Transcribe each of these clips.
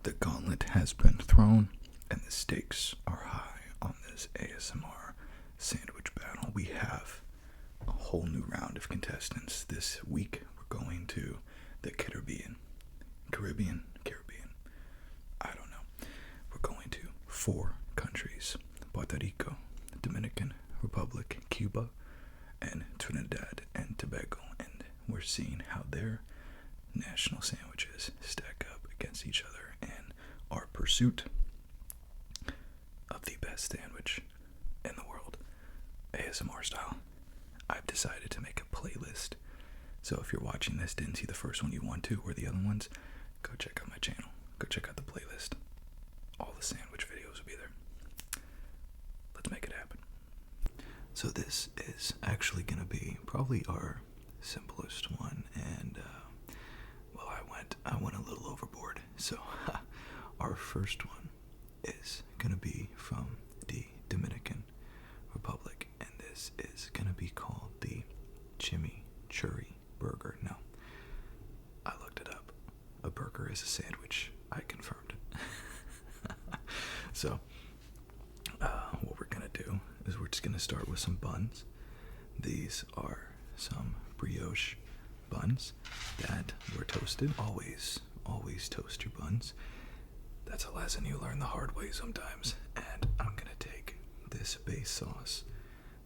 The gauntlet has been thrown, and the stakes are high on this ASMR sandwich battle. We have a whole new round of contestants this week. We're going to the Caribbean. I don't know. We're going to 4 countries: Puerto Rico, Dominican Republic, Cuba, and Trinidad and Tobago. And we're seeing how their national sandwiches stack up against each other in our pursuit of the best sandwich in the world, ASMR style. I've decided to make a playlist. So if you're watching this, didn't see the first one you want to, or the other ones, go check out my channel. Go check out the playlist. All the sandwich videos will be there. Let's make it happen. So this is actually going to be probably our simplest one, and well, I went a little overboard. So our first one is going to be from the Dominican Republic, and this is going to be called the chimichurri burger. Now, I looked it up. A burger is a sandwich. I confirmed it. So, what we're going to do is we're just going to start with some buns. These are some brioche buns that were toasted. Always toast your buns. That's a lesson you learn the hard way sometimes. And I'm going to take this base sauce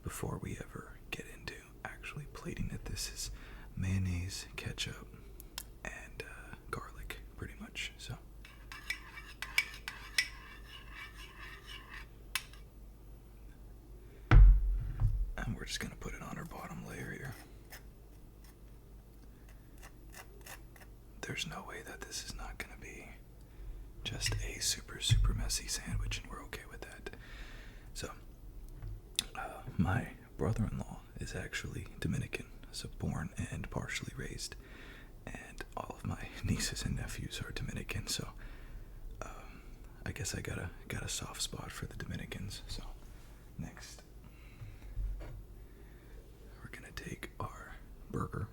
before we ever get into actually plating it. This is mayonnaise, ketchup, and garlic, pretty much. So and we're just going to put it on our bottom layer here. There's no way that this is not going to be just a super messy sandwich, and we're okay with that. So, my brother-in-law is actually Dominican, so born and partially raised, and all of my nieces and nephews are Dominican, so I guess I got a soft spot for the Dominicans. So, next, we're gonna take our burger,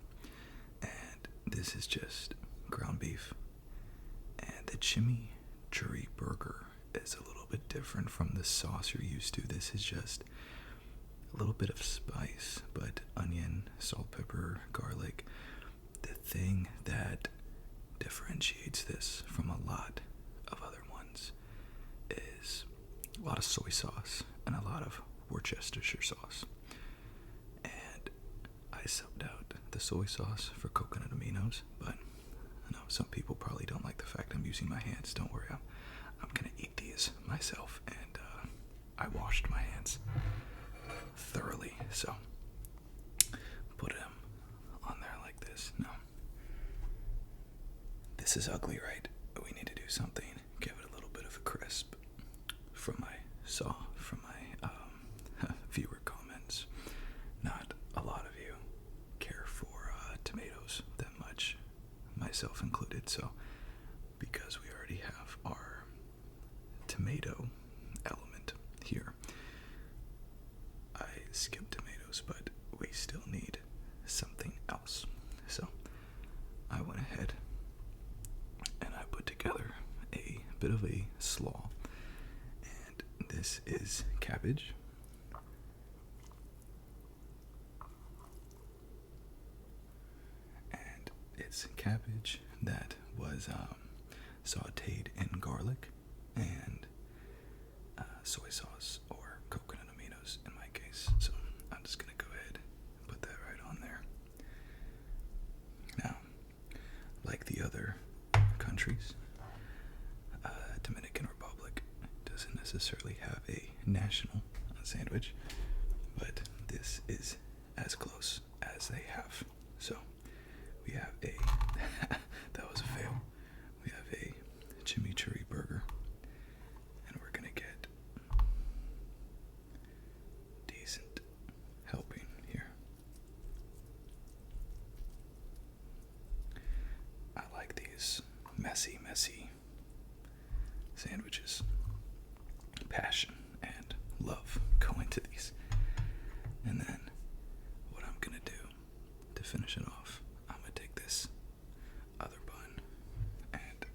and this is just ground beef, and the chimichurri burger is a little bit different from the sauce you're used to. This is just a little bit of spice, but onion, salt, pepper, garlic. The thing that differentiates this from a lot of other ones is a lot of soy sauce and a lot of Worcestershire sauce. And I subbed out the soy sauce for coconut aminos, but I know some people probably don't like the fact I'm using my hands. Don't worry, I'm gonna eat these myself, and I washed my hands thoroughly, so put them on there like this. Now, this is ugly, right? But we need to do something, give it a little bit of a crisp. From my viewer comments, not a lot of you care for tomatoes that much, myself included. So because we already have our tomato element here, I skipped tomatoes, but we still need something else. So I went ahead and I put together a bit of a slaw, and this is cabbage, and it's cabbage that was sauteed in garlic and soy sauce, or coconut aminos in my case. So I'm just gonna go ahead and put that right on there. Now, like the other countries, Dominican Republic doesn't necessarily have a national sandwich, but this is as close as they have. So we have a that was a fail. We have a chimichurri burger, and we're gonna get decent helping here. I like these messy sandwiches. Passion and love go into these. And then what I'm gonna do to finish it off, I'm gonna take this other bun and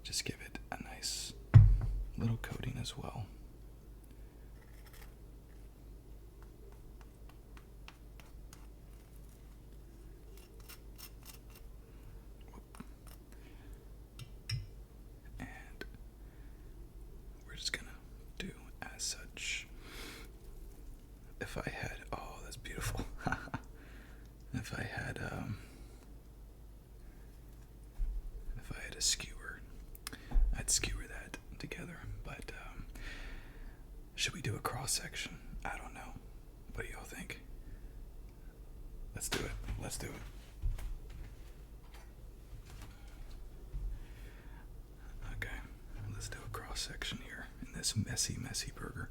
just give it little coating as well. And we're just gonna do as such. If I had, oh, that's beautiful. If I had a skewer, I'd skewer that together. But should we do a cross section? I don't know. What do y'all think? Let's do it. Let's do it. Okay, let's do a cross section here in this messy, messy burger.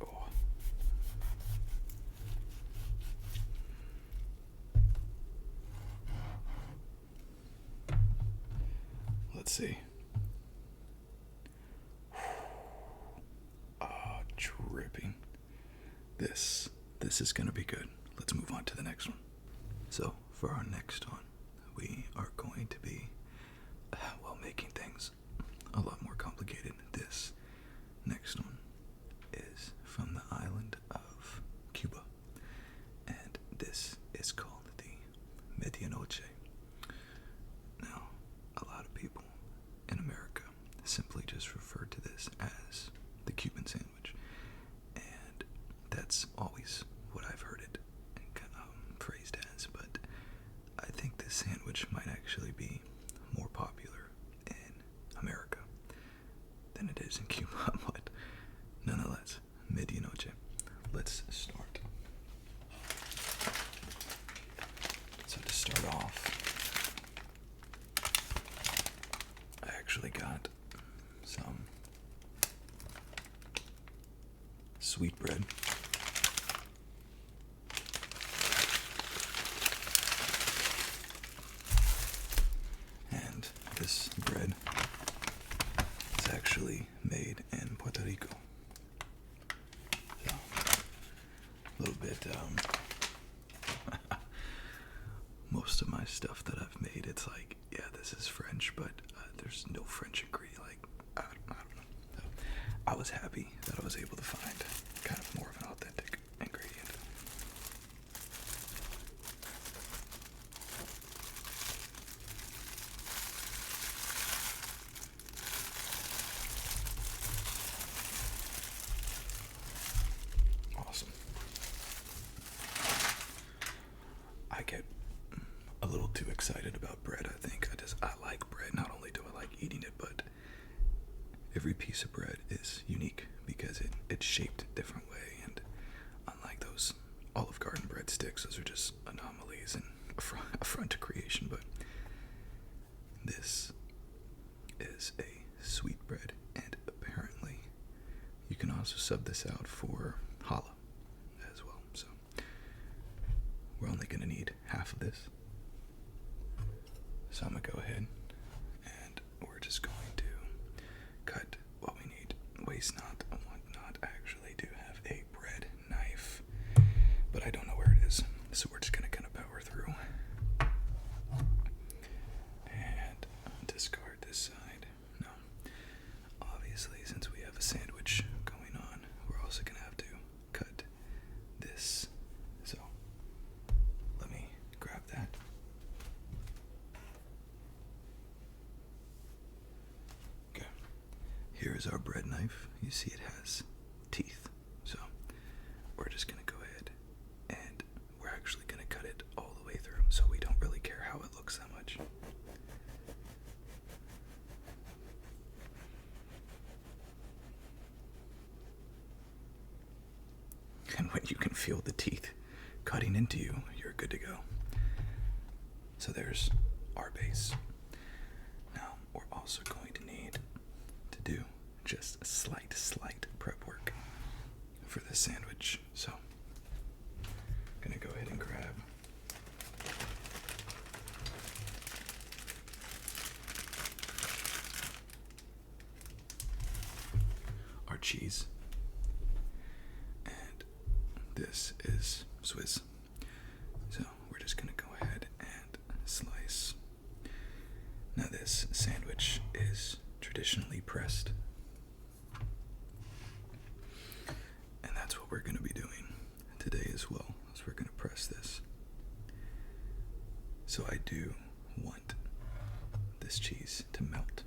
Oh. Let's see. Oh, dripping. This is gonna be good. Let's move on to the next one. So for our next one, we are going to be, well, making things a lot more complicated. This next one is from the island of Cuba, and this is called the medianoche. Now, a lot of people in America simply just refer to this as the Cuban sandwich, and that's always what I've heard it phrased as, but I think this sandwich might actually be more popular in America than it is in Cuba, but nonetheless, medianoche. Let's start. So to start off, I actually got some sweetbread. And this bread is actually made in Puerto Rico. So, a little bit, most of my stuff that I've made, it's like, yeah, this is French, but there's no French ingredient. Like, I don't know. So, I was happy that I was able to find kind of more of an authentic ingredient. Awesome. I get a little too excited about bread, I think. I like bread. Not only do I like eating it, but every piece of bread is unique because it's shaped a different way, and unlike those Olive Garden breadsticks, those are just anomalies and affront to creation, but this is a sweet bread, and apparently you can also sub this out for challah as well. So we're only going to need half of this. So I'm going to go ahead and we're just going to cut what we need. Waste not and whatnot. I actually do have a bread knife, but I don't know where it is. So we're just going to kind of power through and discard this side. Now, obviously, since we have a sandwich going on, we're also going to have to cut this. So let me grab that. Okay. Here is our bread knife. You see it has teeth. So we're just going to go ahead and we're actually going to cut it all the way through, so we don't really care how it looks that much. And when you can feel the teeth cutting into you, you're good to go. So there's our base. Now we're also going to need to do just a slight prep work for this sandwich. So I'm gonna go ahead and grab our cheese, and this is Swiss. So we're just gonna go ahead and slice. Now this sandwich is traditionally pressed we're going to be doing today as well, is we're going to press this. So I do want this cheese to melt.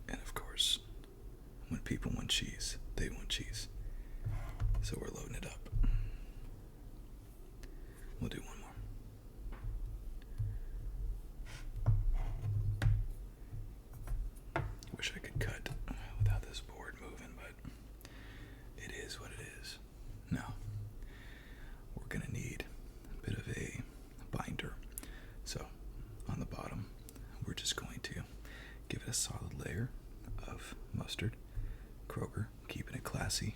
And of course, when people want cheese, they want cheese. So we're loading it up. We'll do one more. Wish I could cut without this board moving, but it is what it is. Now, we're going to need a bit of a binder. So, on the bottom, we're just going to give it a solid layer of mustard. Kroger, keeping it classy.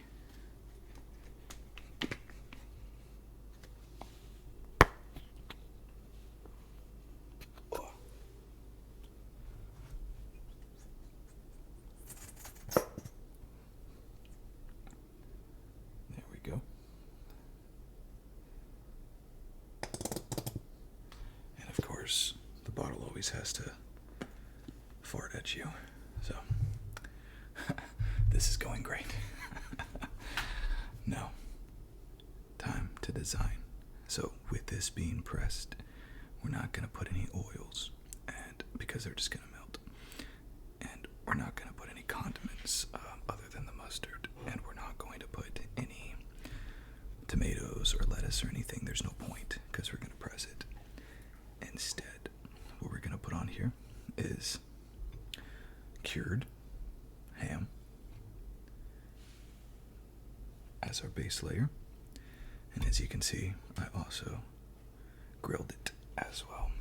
There we go. And of course, the bottle always has to fart at you. So, this is going great. Now, time to design. So, with this being pressed, we're not going to put any oils, and because they're just going to melt. And we're not going to put any condiments other than the mustard, and we're not going to put any tomatoes or lettuce or anything. There's no point because we're going to press it. Instead, what we're going to put on here is cured ham as our base layer, and as you can see, I also grilled it as well.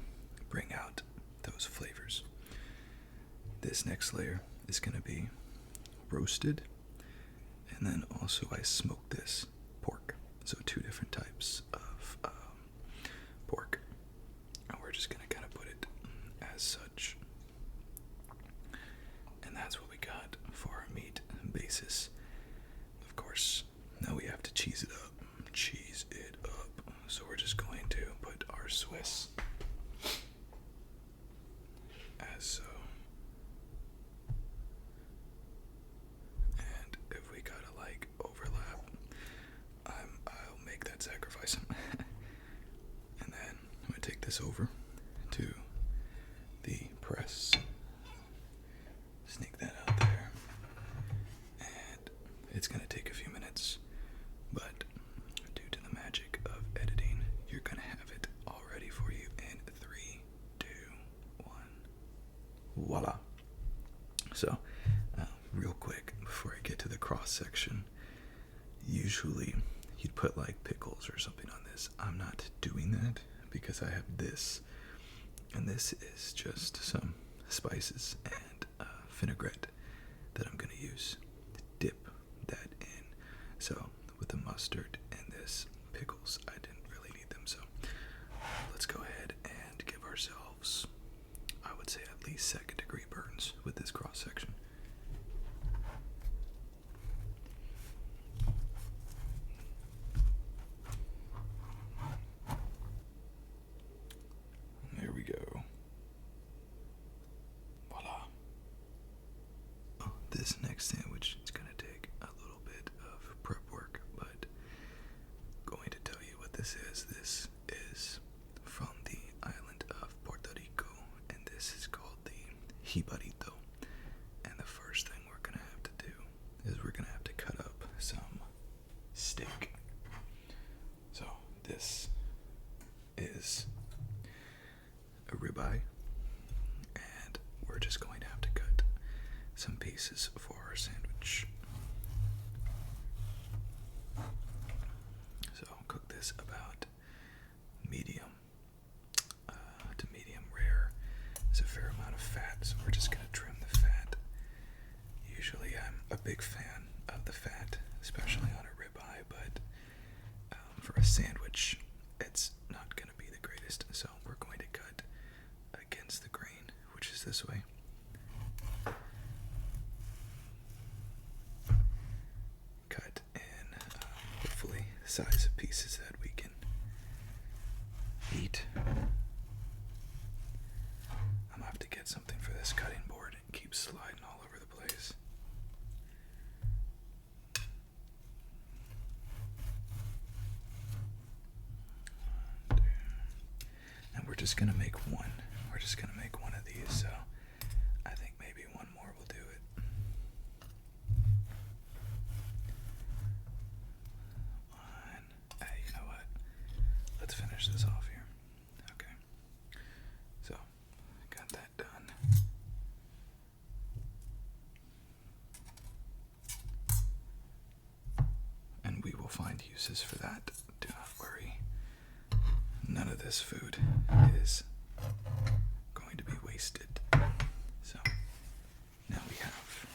Bring out those flavors. This next layer is going to be roasted, and then also I smoked this pork. So 2 different types of pork, and we're just going to kind of put it as such. And that's what we got for our meat basis. Of course, now we have to cheese it up. Cheese it up. So we're just going to put our Swiss as so. And if we gotta like overlap, I'll make that sacrifice. And then I'm gonna take this over to the press. Sneak that out there. And it's going to take a few minutes, but due to the magic of editing, you're going to have it all ready for you in 3, 2, 1. Voila. So, real quick, before I get to the cross section, usually you'd put like pickles or something on this. I'm not doing that because I have this, and this is just some spices and vinaigrette that I'm going to use to dip that in. So with the mustard and this pickles, I didn't really need them. So let's go ahead and give ourselves, I would say, at least 2nd degree burns with this cross section. There we go. This next sandwich is going to take a little bit of prep work, but going to tell you what this is. This is from the island of Puerto Rico, and this is called the jibarito. And the first thing we're going to have to do is we're going to have to cut up some steak. So this is a ribeye, and we're just going to have to cut some pieces for our sandwich. So I'll cook this about medium to medium rare. There's a fair amount of fat, so we're just going to trim the fat. Usually I'm a big fan of the fat, especially on a ribeye, but for a sandwich, it's not going to be the greatest. So we're going to cut against the grain, which is this way. Cut in hopefully the size of pieces that we can just gonna make one. We're just gonna make one of these, so I think maybe one more will do it. Hey, you know what? Let's finish this off here. Okay. So, got that done. And we will find uses for that. Do not worry. None of this food is going to be wasted. So, now we have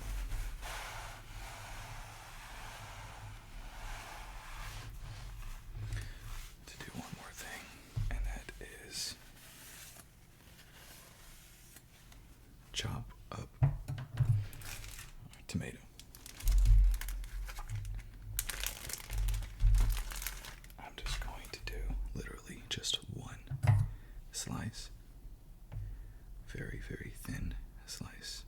to do one more thing, and that is chop up our tomato. I'm just going to do literally just one slice, very, very thin slice.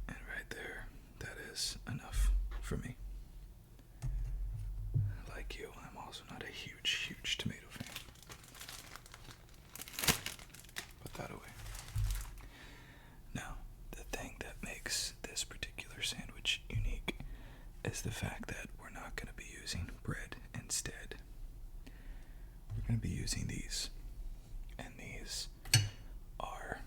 And right there, that is enough for me. Like you, I'm also not a huge tomato fan. Put that away. Now, the thing that makes this particular sandwich unique is the fact that we're not going to be using bread instead. We're going to be using these. And these are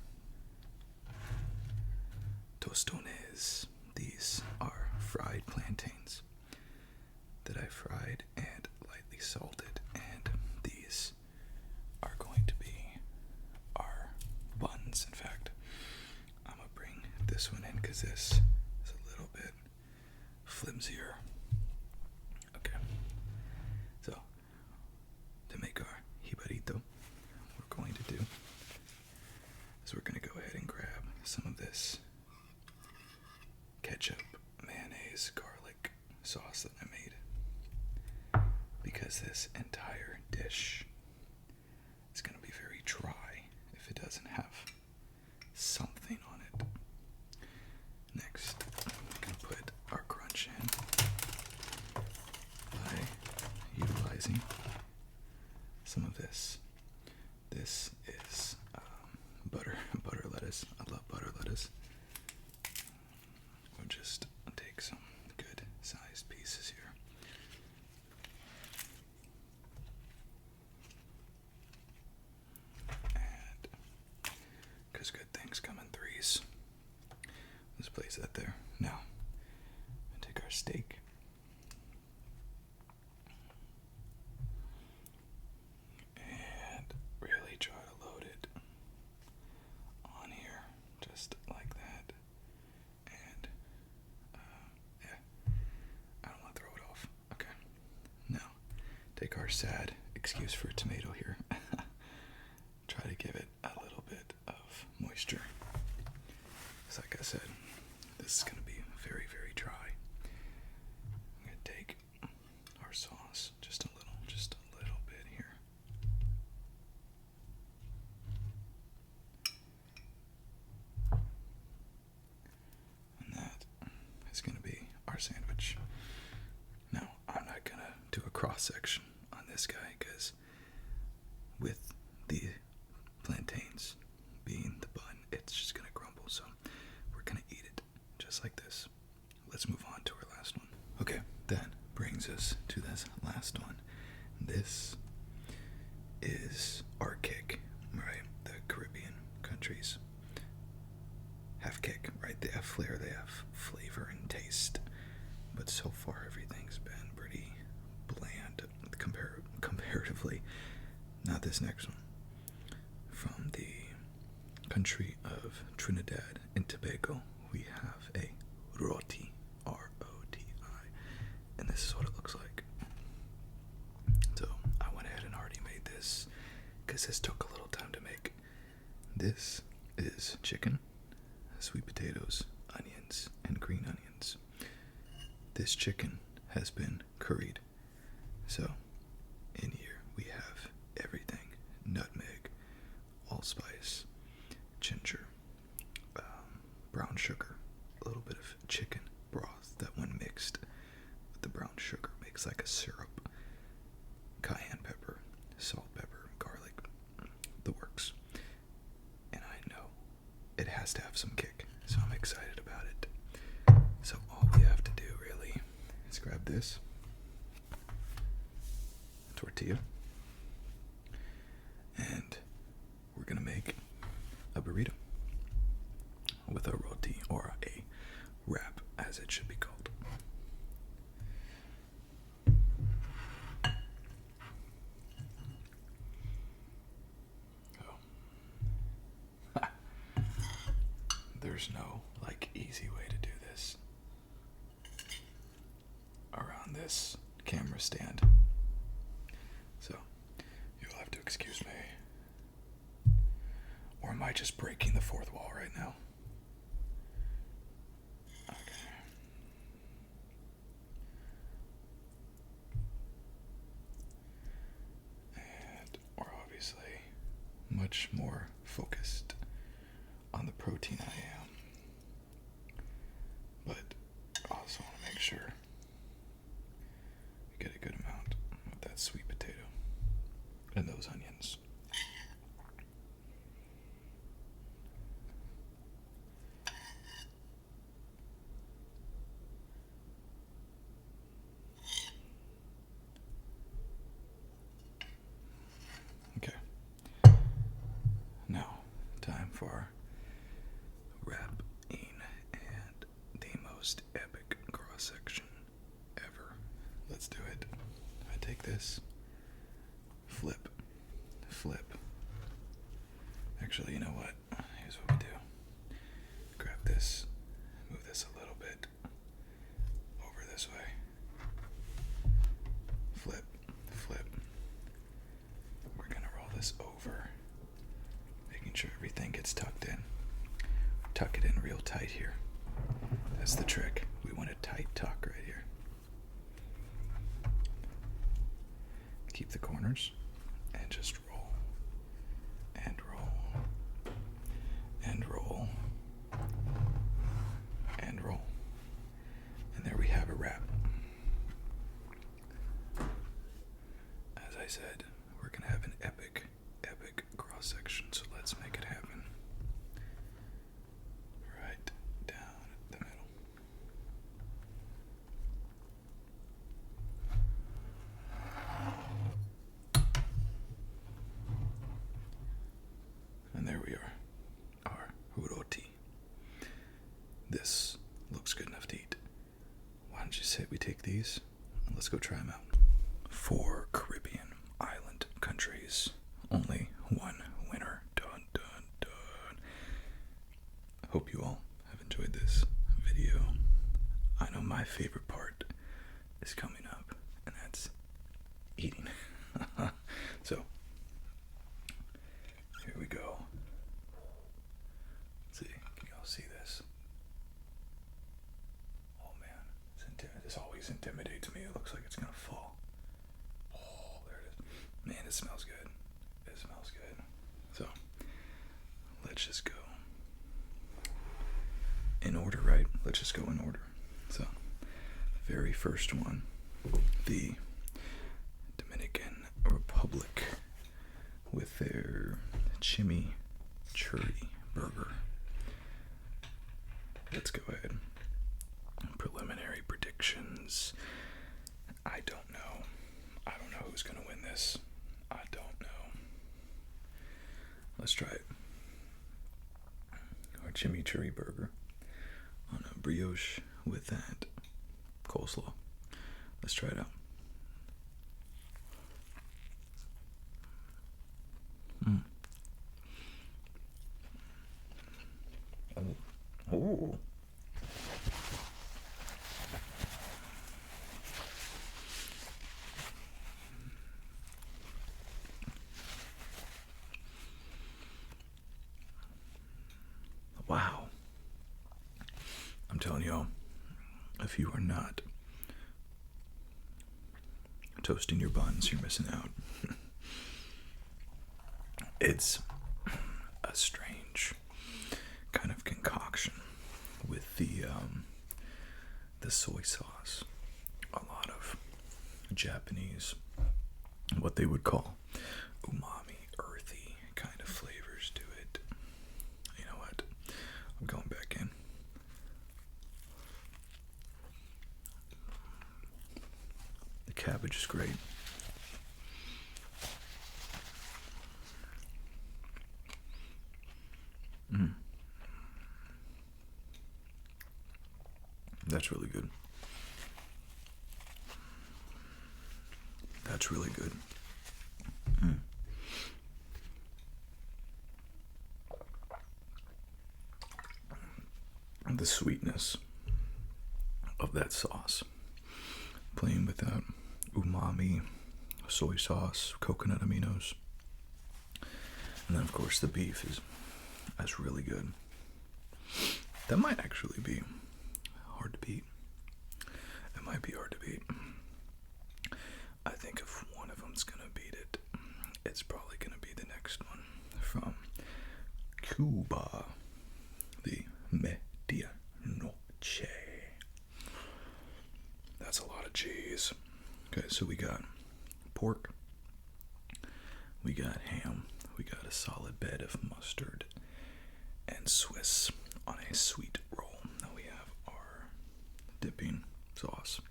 tostones. These are fried plantains that I fried and lightly salted. And these are going to be our buns. In fact, I'm going to bring this one in because this is a little bit flimsier. Okay. So, to make our jibarito, what we're going to do is we're going to go ahead and grab some of this ketchup, mayonnaise, garlic sauce that I made. Because this entire dish is going to be very dry if it doesn't have something on it. Next, we're going to put our crunch in by utilizing some of this. This is butter lettuce. I love butter lettuce. We'll just take some good sized pieces here. And because good things come in threes, let's place that there. Now, we'll take our steak. And really try to load it on here, just like that. And, yeah, I don't want to throw it off. Okay. Now, take our sad excuse for tomato here. Try to give it a little bit of moisture. Because like I said, this is going to be very, very dry. I'm going to take our sauce just a little bit here. And that is going to be our sandwich. Now, I'm not going to do a cross section on this guy because with the plantains being the bun, it's just going to crumble. So we're going to eat it just like this. Let's move on to our last one. Okay, that brings us to this last one. This is our kick, right? The Caribbean countries have kick, right? They have flair, they have flavor and taste. But so far, everything's been pretty bland comparatively. Not this next one. From the country of Trinidad and Tobago, we have a roti, R-O-T-I, and this is what it looks like. So I went ahead and already made this because this took a little time to make. This is chicken, sweet potatoes, onions, and green onions. This chicken has been curried. So in here we have everything: nutmeg, allspice, ginger, cayenne pepper, salt, pepper, garlic, the works. And I know it has to have some kick, so I'm excited about it. So all we have to do really is grab this tortilla, and we're gonna make a burrito with a roti, or a wrap as it should be called. There's no easy way to do this around this camera stand, so you'll have to excuse me. Or am I just breaking the fourth wall right now? Okay. And we're obviously much more focused on the protein I am, but I also want to make sure we get a good amount of that sweet potato and those onions. Okay. Now, time for wrapping and the most epic cross section ever. Let's do it. I take this, flip. Actually, you know what? Here's what we do. Grab this, move this a little bit over this way. Flip. We're gonna roll this over, making sure everything gets tucked in. Tuck it in real tight here. That's the trick. We want a tight tuck right here. Keep the corners and just roll and roll and roll and roll. And there we have a wrap. As I said, we're gonna have an epic cross section, so let's make it happen. Right down the middle. And there we are, our roti. This looks good enough to eat. Why don't you say we take these and let's go try them out. 4 Caribbean island countries, only one winner. Dun dun dun. Hope you all have enjoyed this video. I know my favorite part is coming up, and that's eating. So, here we go. Let's see, can y'all see this? Oh man, this always intimidates me. It looks like it's gonna fall. Oh, there it is. Man, it smells good. It smells good. So, let's just go in order, right? Let's just go in order. So, the very first one, the Dominican Republic with their chimichurri burger. Let's go ahead. Preliminary predictions. I don't know. I don't know who's going to win this. I don't know. Let's try it. Our chimichurri burger on a brioche with that coleslaw. Let's try it out. Oh. Wow. I'm telling you, if you are not toasting your buns, you're missing out. It's a strange kind of concoction with the soy sauce, a lot of Japanese what they would call umami, earthy kind of flavors to it. You know what? I'm going back in. The cabbage is great. That's really good. That's really good. The sweetness of that sauce, playing with that umami, soy sauce, coconut aminos, and then of course the beef that's really good. That might actually be hard to beat. It might be hard to beat. I think if one of them's gonna beat it, it's probably gonna be the next one from Cuba, the medianoche. That's a lot of cheese. Okay, so we got pork, we got ham, we got a solid bed of mustard and Swiss on a sweet roll. Now we have our dipping sauce.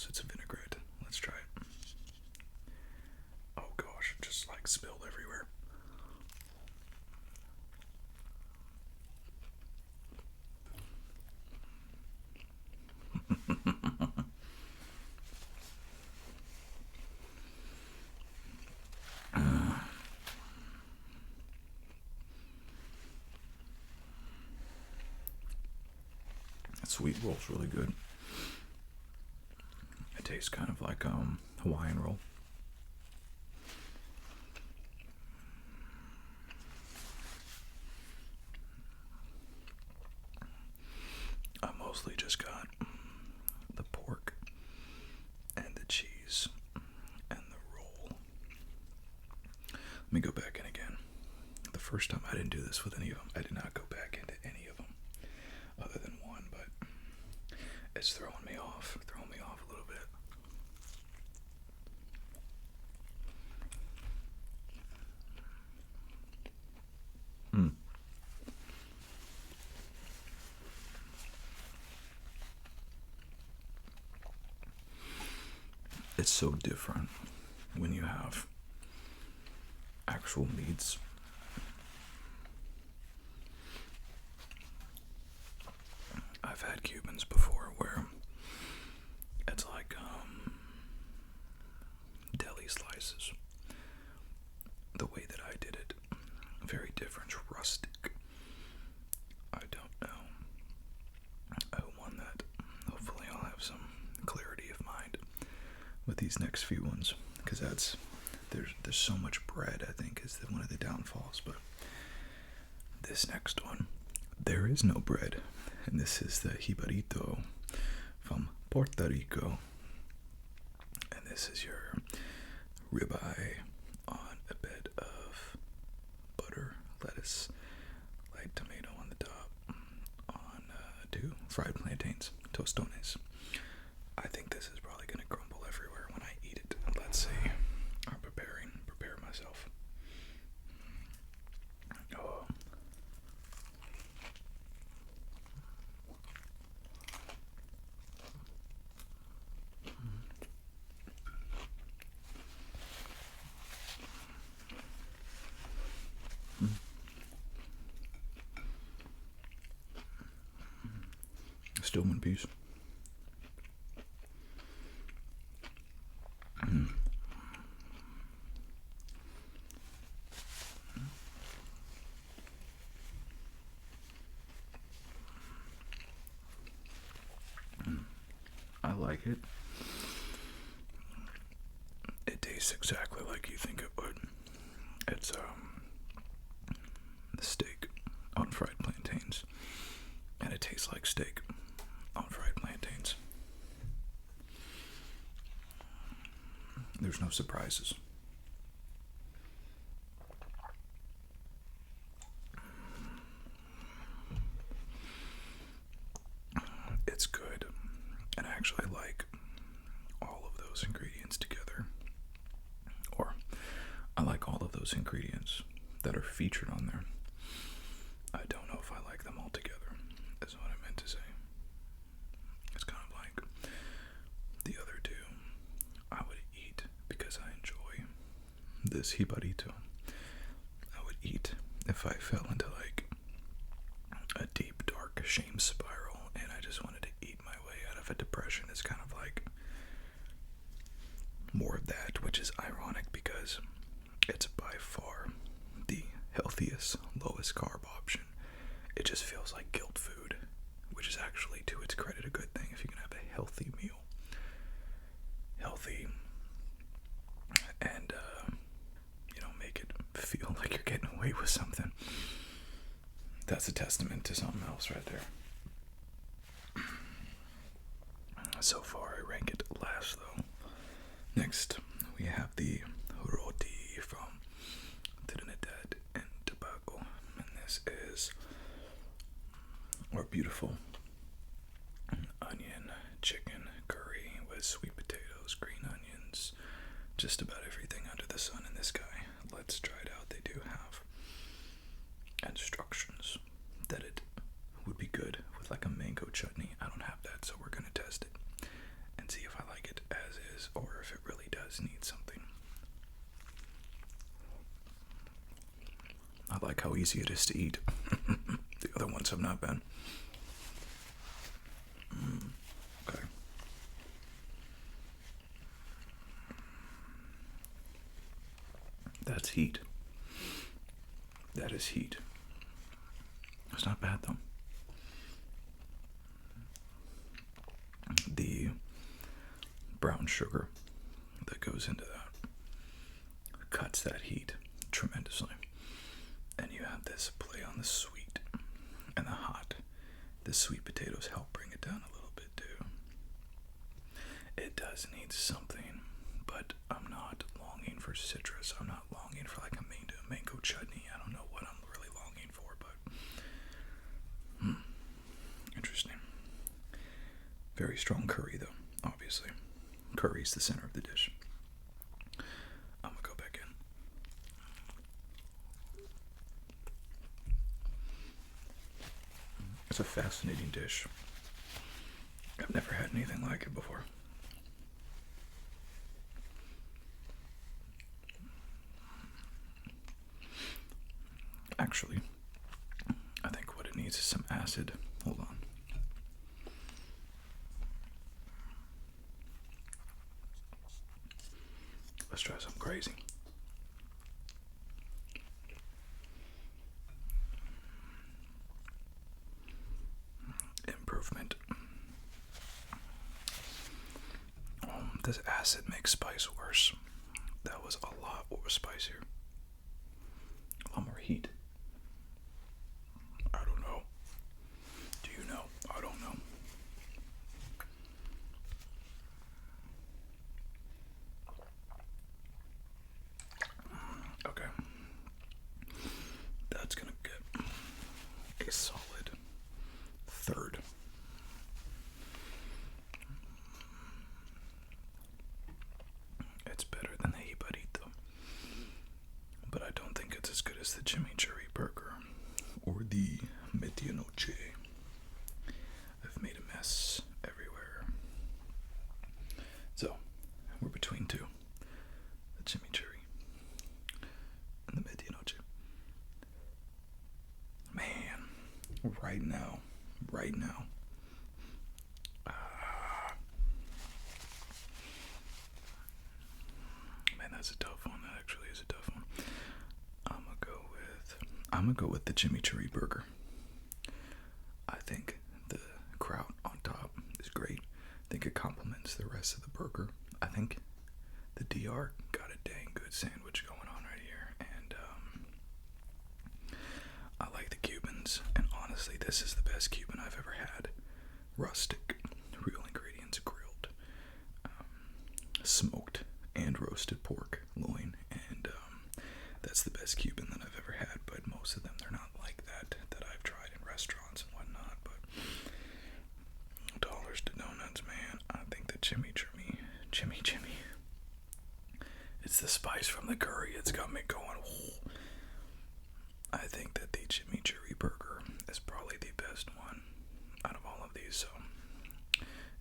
It's a vinaigrette. Let's try it. Oh gosh, it just like spilled everywhere. That sweet roll's really good. It tastes kind of like Hawaiian roll. I mostly just got the pork and the cheese and the roll. Let me go back in again. The first time I didn't do this with any of them. I did not go back into any of them other than one, but it's throwing me off a little bit. It's so different when you have actual meats. I've had Cubans before where it's like deli slices. The way that I did it, very different, rustic. I don't know who won that. Hopefully I'll have some clarity of mind with these next few ones, because there's so much bread, I think, is one of the downfalls. But this next one, there is no bread, and this is the jibarito from Puerto Rico, and this is your ribeye on a bed of butter, lettuce, light tomato on the top, on 2 fried plantains, tostones. I think this is probably going to crumble everywhere when I eat it. Let's see. I'm prepare myself. Oh. Still one piece. I like it. It tastes exactly like you think it would. It's the steak on fried plantains, and it tastes like steak on fried plantains. There's no surprises. It's good, and I actually like all of those ingredients together. I like all of those ingredients that are featured on there. I don't know if I like them all together, is what I meant to say. It's kind of like the other two I would eat because I enjoy this jibarito. I would eat if I fell into like a deep, dark shame spiral and I just wanted to eat my way out of a depression. It's kind of like more of that, which is ironic because it's by far the healthiest, lowest carb option. It just feels like guilt food, which is actually, to its credit, a good thing if you can have a healthy meal. Healthy and, make it feel like you're getting away with something. That's a testament to something else right there. So far, I rank it last, though. Next, we have the roti from Trinidad and Tobago, and this is our beautiful onion chicken curry with sweet potatoes, green onions, just about everything under the sun in this guy. Let's try it out. They do have instructions that it would be good with like a mango chutney. I don't have that, so we're going to test it and see if I like it as is or if it really does need something. I like how easy it is to eat. The other ones have not been. Okay. That's heat. That is heat. It's not bad though. The brown sugar that goes into that cuts that heat tremendously. And you have this play on the sweet and the hot. The sweet potatoes help bring it down a little bit too. It does need something, but I'm not longing for citrus. I'm not longing for like a mango chutney. I don't know what I'm really longing for, but interesting. Very strong curry though, obviously. Curry's the center of the dish. I'm gonna go back in. It's a fascinating dish. I've never had anything like it before. Actually, I think what it needs is some acid. Hold on. Let's try something crazy. Improvement. This acid makes spice worse. That was a lot more spicier. A lot more heat. I don't know. Do you know? I don't know. Okay. That's gonna get a solid third. It's better than the jibarito, but I don't think it's as good as the chimichurri burger or the medianoche. I've made a mess everywhere. So, we're between two. The chimichurri and the medianoche. Man, right now, man, that's a tough one. That actually is a tough one. I'm gonna go with the chimichurri burger. I think the kraut on top is great. I think it complements the rest of the burger. I think the DR got a dang good sandwich going on right here, and I like the Cubans, and honestly, this is the best Cuban I've ever had. Rustic, real ingredients, grilled, smoked and roasted pork loin, and that's the best Cuban that I've ever had, but most of them, they're not like that I've tried in restaurants and whatnot, but dollars to donuts, man. I think the chimichurri, it's it's the spice from the curry. It's got me going. I think that the chimichurri burger is probably the best one out of all of these. So,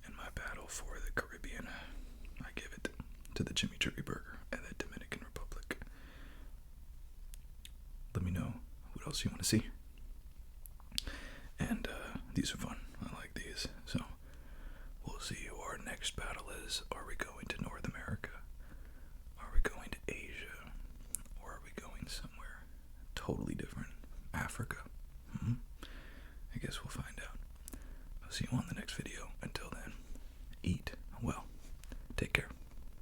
in my battle for the Caribbean, I give it to the chimichurri burger and the Dominican Republic. Let me know what else you want to see. And these are fun. I like these. So, we'll see who our next battle is. Are we going to North America? Are we going to Asia? Or are we going somewhere totally different? Africa? I guess we'll find out. I'll see you on the next video.